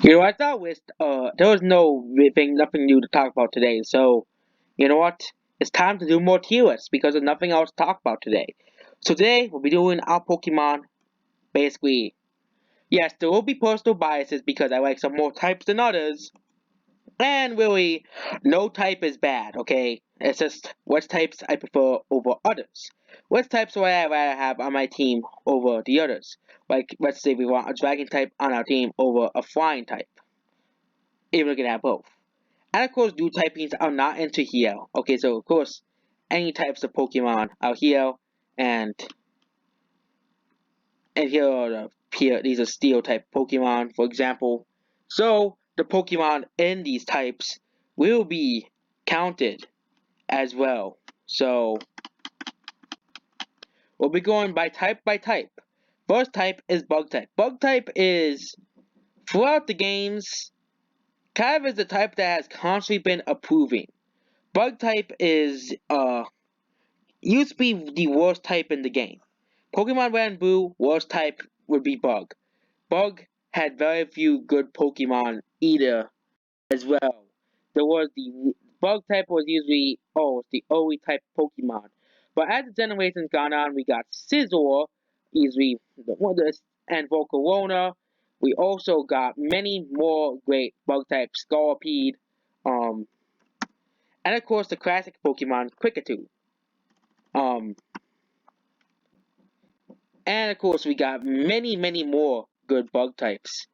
You know, I thought there was nothing new to talk about today. So, you know what? It's time to do more tier lists because there's nothing else to talk about today. So today we'll be doing our Pokemon. Basically, yes, there will be personal biases because I like some more types than others. And really, no type is bad. Okay, it's just what types I prefer over others. What types would I rather have on my team over the others? Like, let's say we want a dragon type on our team over a flying type. Even we can have both. And of course, new typings are not into Heal. Okay, so of course, any types of Pokemon are Heal, and here are these are Steel type Pokemon, for example. So the Pokemon in these types will be counted as well. So we'll be going by type by type. First type is Bug type. Bug type is throughout the games kind of is the type that has constantly been improving. Bug type is used to be the worst type in the game. Pokemon Red and Blue, worst type would be Bug. Bug had very few good Pokemon either as well. There was the Bug type was usually the only type Pokemon. But as the generations gone on, we got Scizor, easily the one of the and Volcarona. We also got many more great Bug types, Scolipede, um, and of course the classic Pokemon Kricketoo. Um, And of course, we got many more good bug types.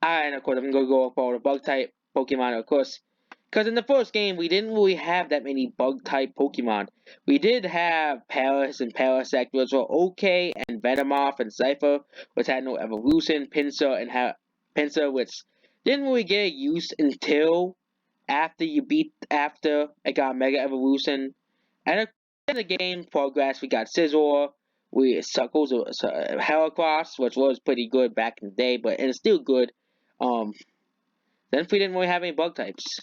And of course, I'm going to go for the bug type Pokemon, of course. Because in the first game, we didn't really have that many bug type Pokemon. We did have Paras and Parasect, which were okay, and Venomoth and Cypher, which had no evolution, Pinsir, Pinsir, which didn't really get used until after it got Mega Evolution. And in the game progress, we got Scizor, we Suckles, Heracross, which was pretty good back in the day, but it's still good. Um, then we didn't really have any bug types.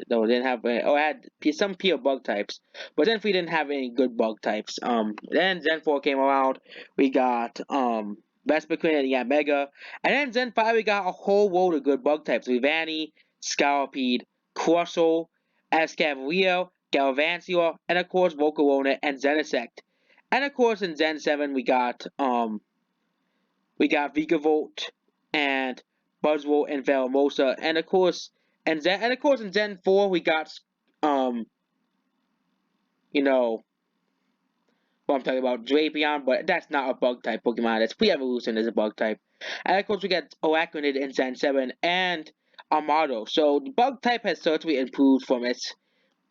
No, we didn't have had some pure bug types, but then we didn't have any good bug types. Then Zen 4 came around. We got Vespiquen and yeah Mega, and then Zen 5 we got a whole world of good bug types. Vivani, Scarpede, Crustle, Escavalier, Galvantula, and of course Volcarona and Zenesect. And of course in Zen 7 we got Vigavolt and Buzzwole and Velamosa, and of course in Gen 4 we got um you know what I'm talking about, Drapion, but that's not a bug type Pokemon. That's pre-evolution is a bug type. And of course we got Araquanid in Gen 7 and Armado. So the bug type has certainly improved from its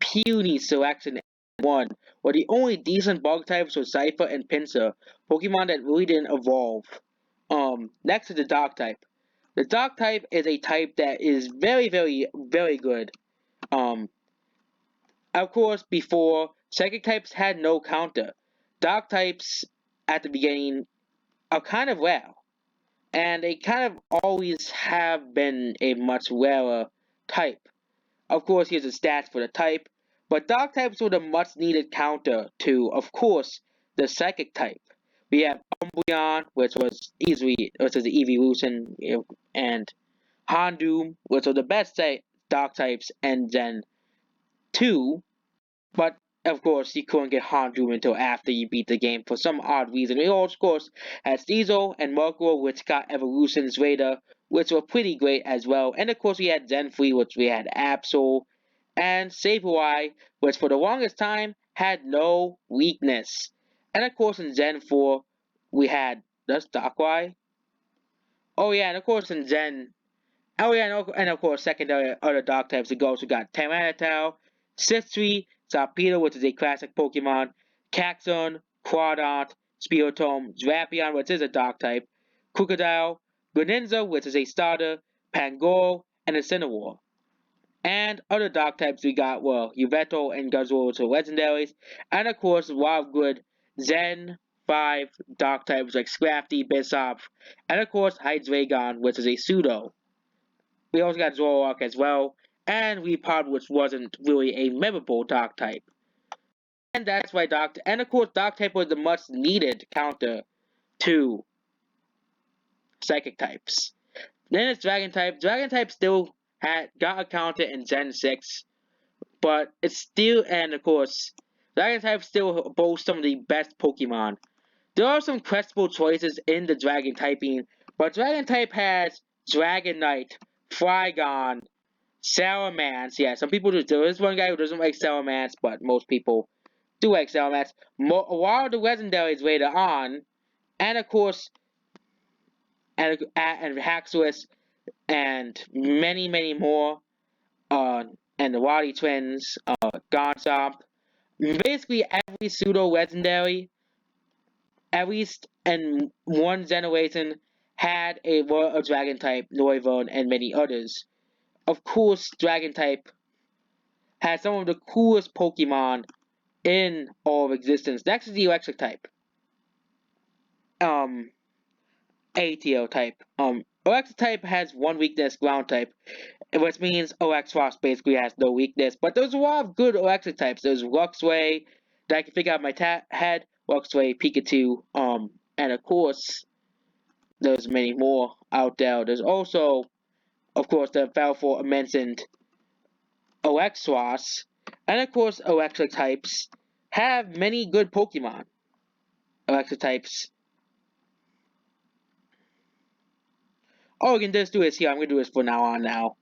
puny selection in 1, where the only decent bug types were Cypher and Pinsir, Pokemon that really didn't evolve. Next is the Dark type. The Dark type is a type that is very good. Um, of course, before Psychic types had no counter. Dark types at the beginning are kind of rare, and they kind of always have been a much rarer type. Of course, here's the stats for the type, but Dark types were the much needed counter to, of course, the Psychic type. We have Umbreon, which is the evolution, and Houndoom, which are the best Dark types, and then 2, but of course you couldn't get Houndoom until after you beat the game for some odd reason. We also, of course, had Steezo and Murkrow, which got evolutions later, which were pretty great as well. And of course we had Zenfree, which we had Absol, and Sableye, which for the longest time had no weakness. And of course in Zen 4, we had the Darkrai. Oh yeah, and of course in Zen Oh yeah, and of course, secondary other dark types to go. So we got Pterodactyl, Sithri, Zarpedo, which is a classic Pokemon, Caxon, Quadont, Spiritomb, Drapion, which is a dark type, Crocodile, Greninja, which is a starter, Pangoro, and Incineroar. And other dark types we got were Yveltal and Guzzlord, which are legendaries, and of course, wild good Zen 5 dark types like Scrafty, Bisop, and of course, Hydreigon, which is a pseudo. We also got Zoroark as well, and Repod, which wasn't really a memorable Dark type. And that's why and of course Dark type was the much needed counter to psychic types. Then it's dragon type. Dragon type still got a counter in Gen 6, but it's still, and of course, dragon type still boasts some of the best Pokemon. There are some questionable choices in the dragon typing, but dragon type has Dragonite, Flygon, Salamence. Yeah, some people do. There is one guy who doesn't like Salamence, but most people do like Salamence. A lot of the legendaries later on, and of course, and Haxorus, and many more. And the Wadi twins, Garchomp. Basically, every pseudo legendary, at least in one generation, had a Royal Dragon type, Noivern, and many others. Of course, Dragon type has some of the coolest Pokemon in all of existence. Next is the Electric type. ATO type. Electric type has one weakness, Ground type, which means Electros basically has no weakness. But there's a lot of good electric types. There's Luxray that I can figure out my head. Luxray, Pikachu, and of course, there's many more out there. There's also, of course, the Falfor mentioned Electros, and of course, electric types have many good Pokemon. Electric types. Oh, we can just do this here. I'm gonna do this for now on now.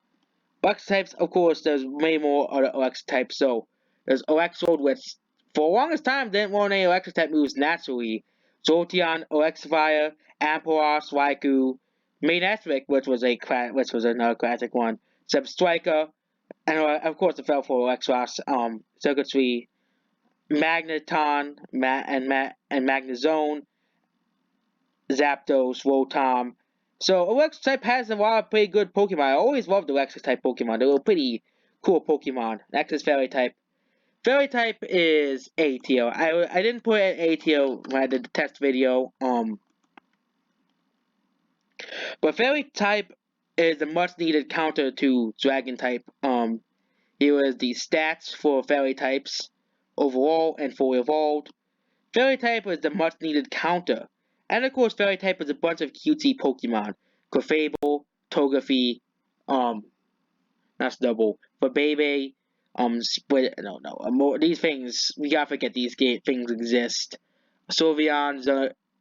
Electric types, of course, there's many more other electric types. So there's Electrode, which for the longest time didn't want any electric type moves naturally. Jolteon, Electivire, Ampharos, Raikou, Manectric, which was another classic one. Substriker, and of course the Falfor Electros, Circuitry, Magneton, and Magnezone, Zapdos, Rotom. So electric type has a lot of pretty good Pokemon. I always loved electric type Pokemon. They were pretty cool Pokemon. Next is Fairy type. Fairy type is A tier. I didn't put it in A tier when I did the test video. But Fairy type is a much needed counter to Dragon type. Here is the stats for Fairy types overall and fully evolved. Fairy type is the much needed counter. And of course, Fairy type is a bunch of cutesy Pokemon. Clefable, Togepi, that's double. For Baby, Split, these things, we gotta forget these things exist. Sylveon,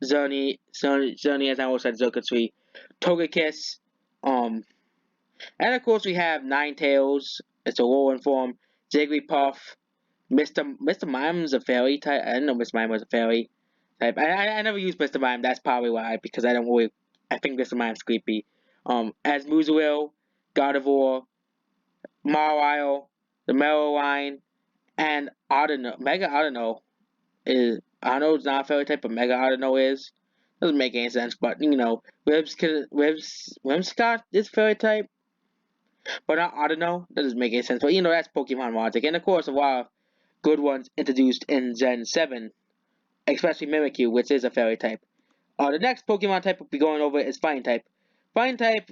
Zerny, as I always said, Zerkatry, Togekiss, and of course we have Ninetales, it's a Alolan form, Jigglypuff, Mr. Mime's a fairy type. I didn't know Mr. Mime was a fairy type. I never used Mr. Mime. That's probably why, because I think Mr. Mime's creepy. As Muzuil, Gardevoir, Mawile, the Meloline, and Mega Audino is. Audino is not a fairy type, but Mega Audino is. Doesn't make any sense, but Whimsicott is fairy type, but not Audino. Doesn't make any sense, but that's Pokemon logic. And of course, a lot of good ones introduced in Gen 7, especially Mimikyu, which is a fairy type. The next Pokemon type we'll be going over is Fighting type. Fighting type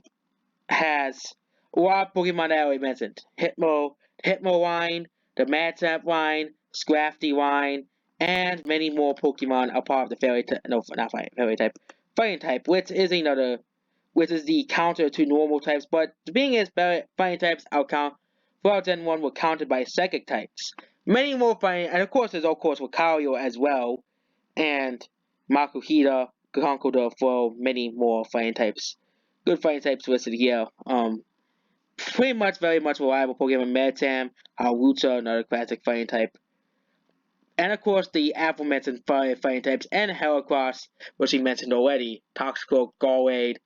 has a lot of Pokemon that I already mentioned. Hitmoline, the Madcap line, Scrafty line, and many more Pokemon are part of the fairy type. No, not fairy type. Fighting type, which is the counter to normal types. But the thing is, fighting types throughout Gen 1 were countered by psychic types. Many more fighting, and of course, there's Lucario as well, and Makuhita, Conkeldurr for many more fighting types. Good fighting types listed here. Pretty much very much reliable Pokemon. Meditam, Haruta, another classic fighting type. And of course the aforementioned fighting types and Heracross, which we mentioned already. Toxicroak, Galwade,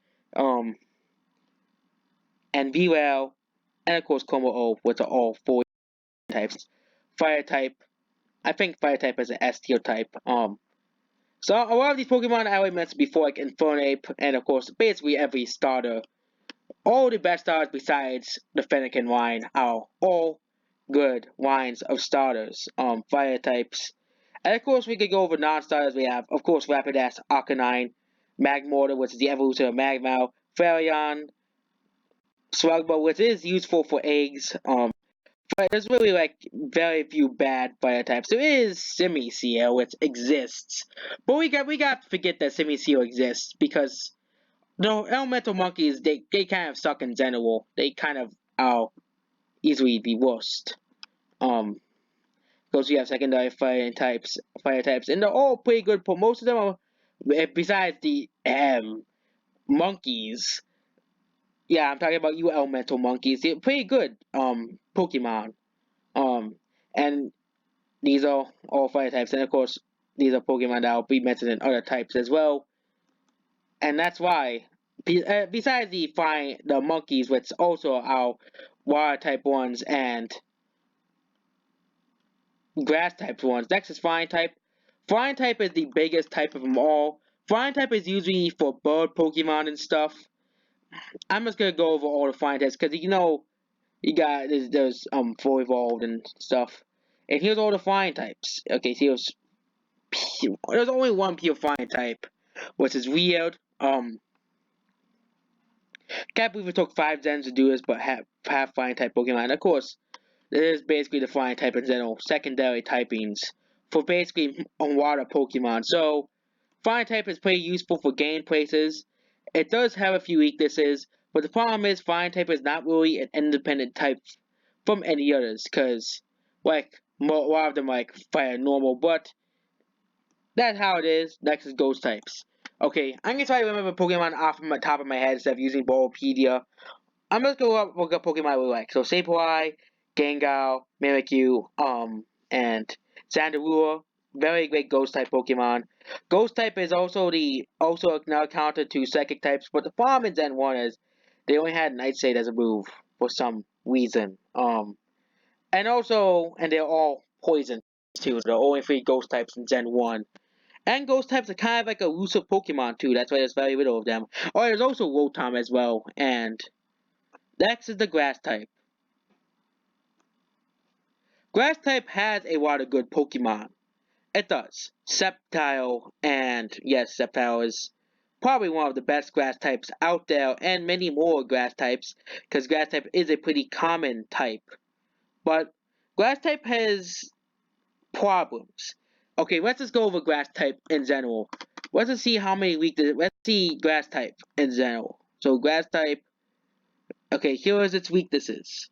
and Virail, and of course Como-O, which are all 4 types. Fire type, I think Fire type is an S tier type. So a lot of these Pokemon I already mentioned before, like Infernape, and of course basically every starter. All the best starters besides the Fennekin line are all good lines of starters, fire types. And of course we could go over non-starters. We have, of course, Rapidash, Arcanine, Magmortar, which is the evolution of Magmar, Flareon, Slugma, which is useful for eggs, but there's really very few bad fire types. There is Simiseal, which exists. But we got to forget that Simiseal exists because The elemental monkeys, they kind of suck in general. They kind of are easily the worst. Because you have secondary fire types, and they're all pretty good. But most of them are, besides the monkeys. Yeah, I'm talking about you elemental monkeys. They're pretty good Pokemon. Um, and these are all fire types, and of course these are Pokemon that will be mentioned in other types as well. And that's why, besides the monkeys, which also are water type ones and grass type ones. Next is flying type. Flying type is the biggest type of them all. Flying type is usually for bird Pokemon and stuff. I'm just gonna go over all the flying types because you got there's full evolved and stuff. And here's all the flying types. Okay, so there's only one pure flying type, which is weird. Can't believe it took 5 gens to do this, but have flying type Pokemon. Of course, it is basically the flying type in general, secondary typings for basically water Pokemon. So flying type is pretty useful for gain places. It does have a few weaknesses, but the problem is flying type is not really an independent type from any others, because like a lot of them like fire normal, but that's how it is. Next is ghost types. Okay, I'm gonna try to remember Pokemon off the top of my head instead of using Bulbapedia. I'm just gonna look up Pokemon we like. So Sableye, Gengar, Mimikyu, and Zandarua. Very great ghost type Pokemon. Ghost type is also now counter to psychic types, but the problem in Gen 1 is they only had Nightshade as a move for some reason. And they're all poison too. There are only 3 ghost types in Gen 1. And ghost types are kind of like elusive Pokemon too, that's why there's very little of them. Oh, there's also Rotom as well, and next is the grass type. Grass type has a lot of good Pokemon. It does. Sceptile, and yes, Sceptile is probably one of the best grass types out there, and many more grass types, because grass type is a pretty common type. But grass type has problems. Okay, let's just go over grass type in general. Let's just see how many weaknesses. Let's see grass type in general. So grass type. Okay, here is its weaknesses.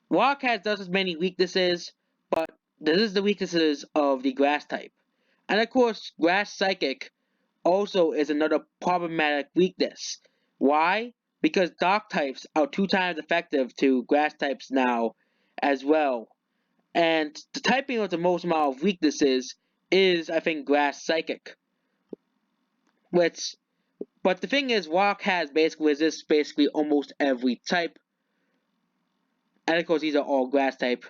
Wildcat does as many weaknesses, but this is the weaknesses of the grass type. And of course, grass psychic also is another problematic weakness. Why? Because dark types are 2 times effective to grass types now as well. And the typing with the most amount of weaknesses is, I think, grass psychic. Which, but the thing is, Rock has basically resists basically almost every type. And of course, these are all grass type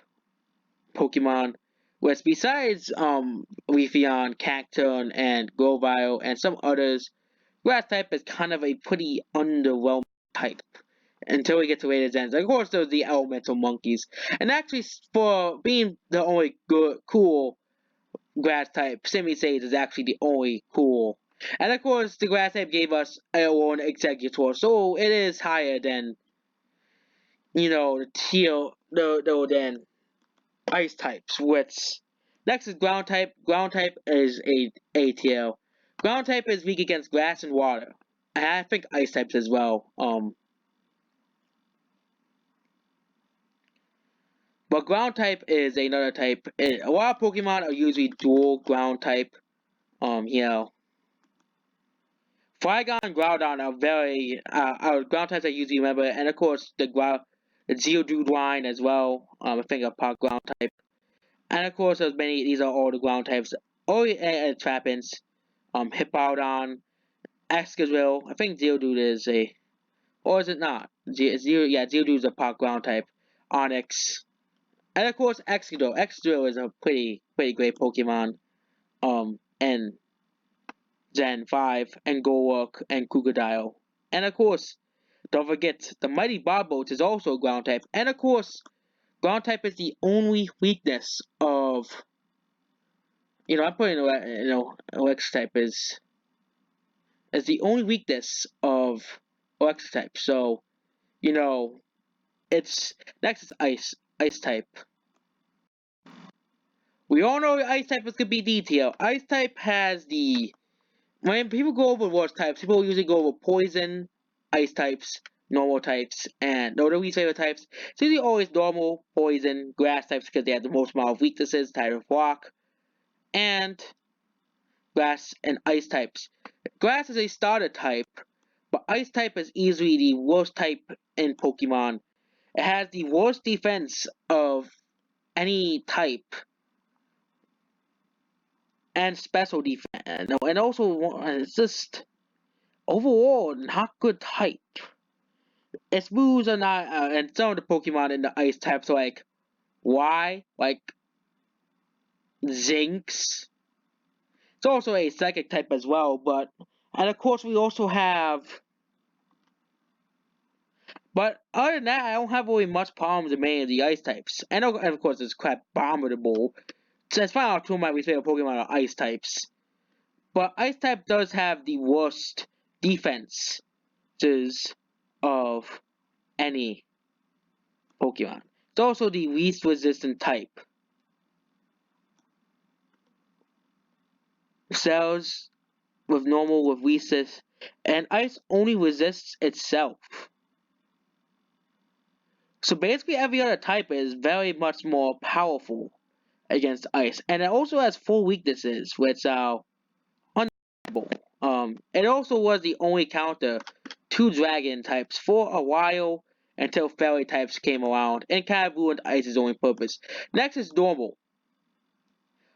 Pokemon. Which besides Leafeon, Cacturne, and Grovyle, and some others, grass type is kind of a pretty underwhelming type until we get to later gens. Of course, there's the elemental monkeys, and actually, for being the only good, cool grass type, Simisage is actually the only cool. And of course, the grass type gave us Aeon Executor, so it is higher than the teal, than ice types. Which next is ground type. Ground type is a tier. Ground type is weak against grass and water. And I think ice types as well. But ground type is another type. A lot of Pokemon are usually dual ground type. Flygon and Groudon are very are ground types I usually remember, and of course the Geodude line as well. I think a part ground type, and of course there's many. These are all the ground types. Oh, and Trappins, Hippowdon, Excadrill. I think Geodude is a, or is it not? Geodude is a part ground type. Onyx, and of course Excadrill. Excadrill is a pretty great Pokemon. And Gen 5, and Golurk, and Krookodile. And of course, don't forget, the Mighty Barboach is also ground type. And of course, ground type is the only weakness of, I'm putting, electric type is the only weakness of electric type. So, you know, it's, next is ice type. We all know ice type is going to be detailed. Ice type has the when people go over water types, people usually go over poison, ice types, normal types, and no, the least favorite types. It's usually always normal, poison, grass types because they have the most amount of weaknesses, type of rock, and grass and ice types. Grass is a starter type, but ice type is easily the worst type in Pokemon. It has the worst defense of any type and special defense. And also, it's just overall not good type. Its moves are not, and some of the Pokemon in the ice types like Y, like Zinx. It's also a psychic type as well, and of course we also have. But other than that, I don't have really much problems with many of the ice types. And of course, it's crap Bombardable. So it's fine out two of my least favorite Pokemon are ice types. But ice type does have the worst defenses of any Pokemon. It's also the least resistant type. Cells with normal with resist, and ice only resists itself. So basically every other type is very much more powerful against ice. And it also has 4 weaknesses, which are undeniable. It also was the only counter to dragon types for a while until fairy types came around and kind of ruined ice's only purpose. Next is normal.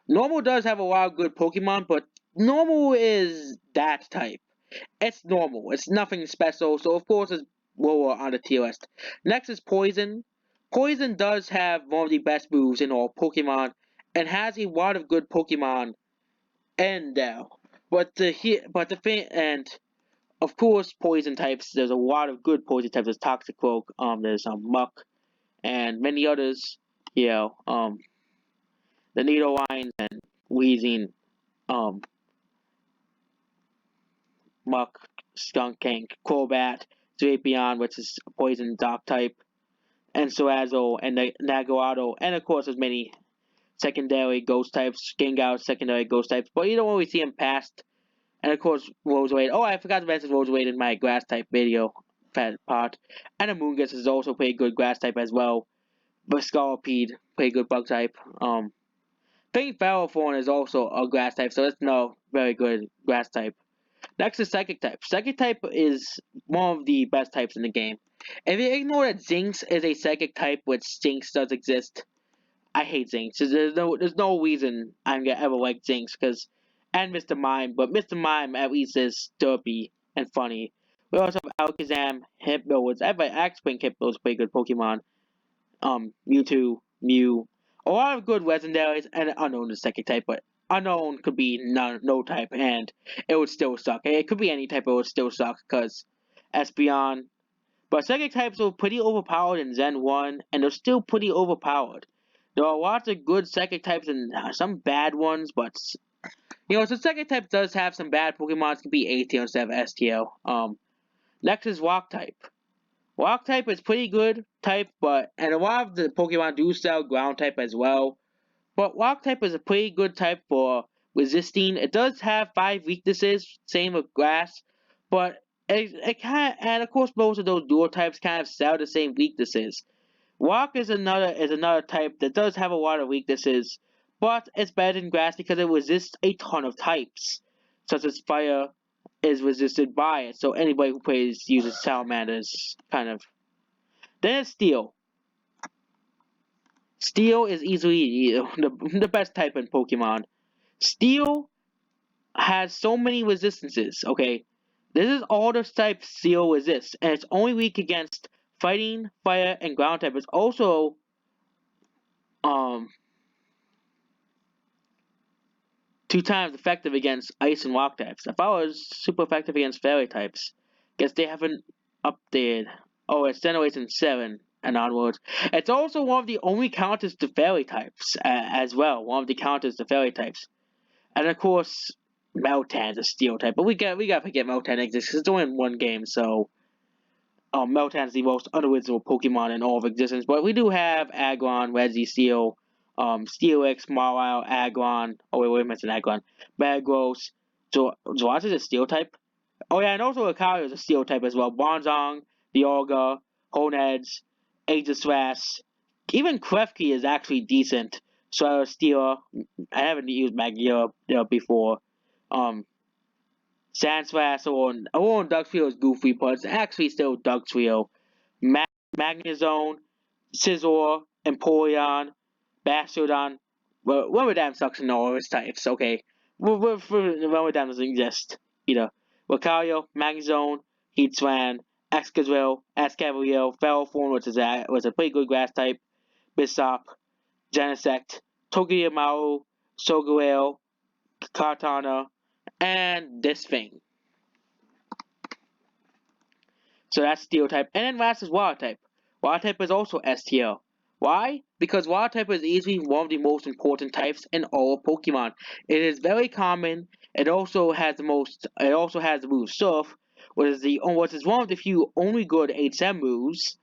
Normal does have a lot of good Pokemon, but normal is that type. It's normal. It's nothing special, so of course it's lower on the tier list. Next is Poison. Poison does have one of the best moves in all Pokemon, and has a lot of good Pokemon in there. But the thing, and of course, Poison types. There's a lot of good Poison types. There's Toxicroak. There's Muck, and many others. Yeah. The Nidorines and Weezing. Um, Muck, Skuntank, Crobat, Drapion, which is a Poison Dark type, and Salazzle, and Nagato, and of course there's many secondary Ghost types, Gengar secondary Ghost types, but you don't always see them past. And of course Roserade. Oh, I forgot to mention Roserade in my Grass type video part. And Amoonguss is also pretty good Grass type as well, but Scolipede, pretty good Bug type. Pink Ferrothorn is also a Grass type, so it's no very good Grass type. Next is Psychic type. Psychic type is one of the best types in the game. If you ignore that Zinx is a Psychic type, which Zinx does exist, I hate Zinx. There's no reason I'm gonna ever like Zinx, and Mr. Mime, but Mr. Mime at least is derpy and funny. We also have Alakazam, Hypno, which I actually think Hypno is a pretty good Pokemon. Mewtwo, Mew, a lot of good legendaries, and Unknown is Psychic type, but Unknown could be no type, and it would still suck. It could be any type, it would still suck, because Espeon. But Psychic types are pretty overpowered in Gen 1, and they're still pretty overpowered. There are lots of good Psychic types and some bad ones, but, so Psychic type does have some bad Pokemon. It can be A tier instead of S tier. Next is Rock type. Rock type is pretty good type, and a lot of the Pokemon do sell ground type as well. But Rock type is a pretty good type for resisting. It does have 5 weaknesses, same with Grass, but it kind of, and of course most of those dual types kind of sell the same weaknesses. Rock is another type that does have a lot of weaknesses, but it's better than Grass because it resists a ton of types, such as Fire is resisted by it. So anybody who uses Salamanders kind of. Then it's Steel. Steel is easily the best type in Pokemon. Steel has so many resistances, okay? This is all the types Steel resists, and it's only weak against fighting, fire, and ground type. It's also, 2 times effective against ice and rock types. If I was super effective against fairy types, guess they haven't updated. Oh, it's Generation 7 and onwards. It's also one of the only counters to fairy types as well. One of the counters to fairy types. And of course, Meltan's a steel type, but we gotta forget Meltan exists because it's only in one game, so Meltan's the most unoriginal Pokemon in all of existence. But we do have Aggron, Registeel, Steelix, Marlowe, Aggron. Oh wait, I mentioned Aggron. Bagros, Zuaz is a steel type. Oh yeah, and also Lucario is a steel type as well. Bronzong, Dialga, Horneds, Aegisthras, even Klefki is actually decent. So steel. I haven't used Magneto before. Sandslash or Dugtrio is goofy, but it's actually still Dugtrio. Magnezone, Scizor, Empoleon, Bastiodon. Well, Wormadam sucks in all of its types, okay? Wormadam doesn't exist, either. Lucario, Magnezone, Heatran, Excadrill, Escavalier, Ferrothorn, which was a pretty good grass type, Bisop, Genesect, Togedemaru, Solgaleo, Kartana, and this thing. So that's Steel type. And then last is Water type. Water type is also STL. Why? Because Water type is easily one of the most important types in all Pokemon. It is very common. It also has the move Surf, which is one of the few only good HM moves,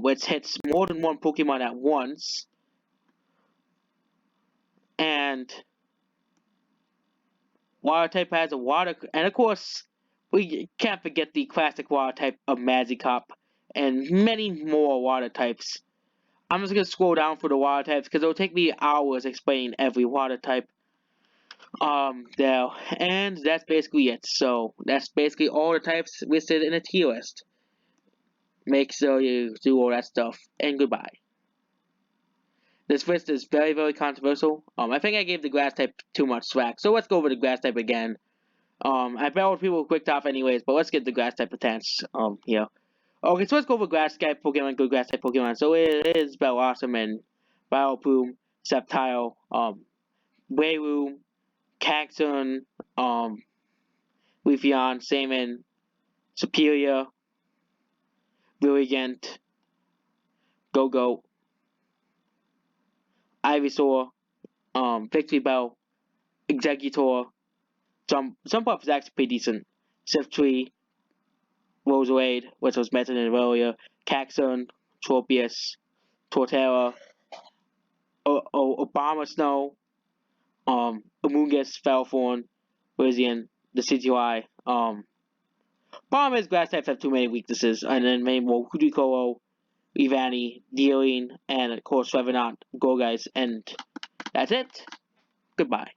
which hits more than one Pokemon at once. And Water type has a water, and of course, we can't forget the classic water type of Magikarp, and many more water types. I'm just gonna scroll down for the water types because it'll take me hours explaining every water type. There, and that's basically it. So that's basically all the types listed in a tier list. Make sure you do all that stuff, and goodbye. This list is very, very controversial. I think I gave the grass type too much slack, so let's go over the grass type again. I battled people with quick top anyways, but let's get the grass type attached, here. Okay, so let's go over grass type Pokemon, good grass type Pokemon. So it is Bellossom and Vileplume, Sceptile, Breloom, Cacturne, Leafeon, Salmon, Superior, Brilliant, Go-Go, Ivysaur, Victreebel, Exeggutor, Jumpluff is actually pretty decent, Siftree, Roserade, which was mentioned earlier, Cacturne, Tropius, Torterra, Abomasnow, Amoonguss, Falthorn, Rizian, the CGI. Problem is grass types have too many weaknesses, and then many more Hudikolo, Ivani, Dealing, and of course Revenant, Gourgeist, and that's it. Goodbye.